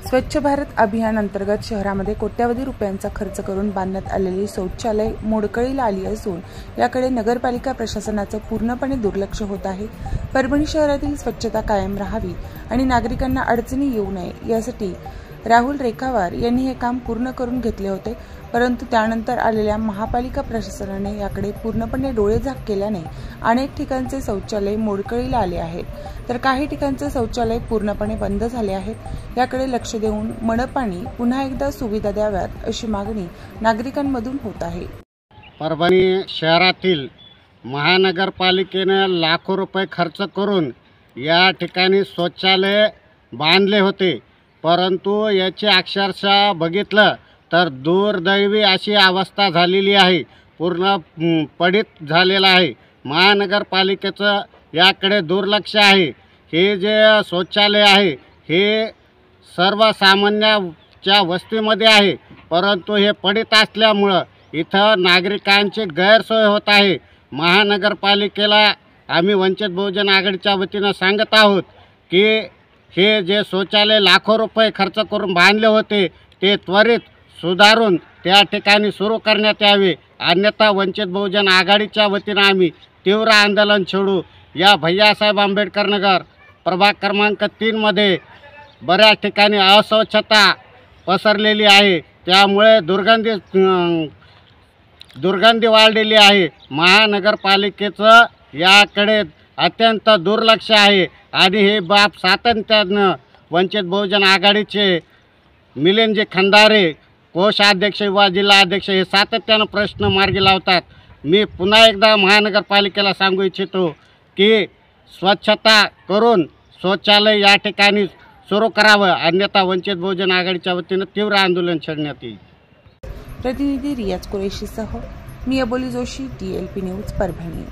स्वच्छ भारत अभियान अंतर्गत शहरामध्ये कोट्यावधी रुपयांचा खर्च करून बांधण्यात आलेली शौचालय मोडकळीला आली असून याकडे नगरपालिका प्रशासनाचं पूर्णपणे दुर्लक्ष होत आहे। परभणी शहरातील स्वच्छता कायम राहावी आणि नागरिकांना अडचणी येऊ नये यासाठी राहुल रेखावार यांनी हे काम पूर्ण करून घेतले होते, परंतु त्यानंतर आलेल्या महापालिका प्रशासनाने याकडे पूर्णपणे डोळेझाक केल्याने अनेक ठिकाणचे शौचालय मोडकळीला आले आहेत, तर काही ठिकाणचे शौचालय पूर्णपणे बंद झाले आहेत। याकडे लक्ष देऊन मनपाने पुन्हा एकदा सुविधा द्याव्यात अशी मागणी नागरिकांमधून होत आहे। परभणी शहरातील महानगरपालिकेने लाखो रुपये खर्च करून या ठिकाणी शौचालय बांधले होते, परंतु याची अक्षरशः बघितलं तर दुर्दैवी अशी अवस्था झालेली आहे, पूर्ण पडीत झालेला आहे। महानगरपालिकेचं याकडे दुर्लक्ष आहे। हे जे शौचालय आहे हे सर्वसामान्यांच्या वस्तीमध्ये आहे, परंतु हे पडीत असल्यामुळं इथं नागरिकांची गैरसोय होत आहे। महानगरपालिकेला आम्ही वंचित बहुजन आघाडीच्या वतीनं सांगत आहोत की हे जे शौचालय लाखो रुपये खर्च करून बांधले होते ते त्वरित सुधारून त्या ठिकाणी सुरू करण्यात यावे, अन्यथा वंचित बहुजन आघाडीच्या वतीनं आम्ही तीव्र आंदोलन छेडू। या भैयासाहेब आंबेडकर नगर प्रभाग क्रमांक 3 मध्ये बऱ्याच ठिकाणी अस्वच्छता पसरलेली आहे, त्यामुळे दुर्गंधी वाढलेली आहे। महानगरपालिकेचं याकडे अत्यंत दुर्लक्ष आहे आणि हे बाब सातत्यानं वंचित बहुजन आघाडीचे मिलिंदजी खंदारे कोषाध्यक्ष व जिल्हाध्यक्ष हे सातत्यानं प्रश्न मार्गी लावतात। मी पुन्हा एकदा महानगरपालिकेला सांगू इच्छितो की स्वच्छता करून शौचालय या ठिकाणी सुरू करावं, अन्यथा वंचित बहुजन आघाडीच्या वतीनं तीव्र आंदोलन छेडण्यात येईल। प्रतिनिधी रियाज कुरेशीसह मी अबोली जोशी, DLP न्यूज परभणी।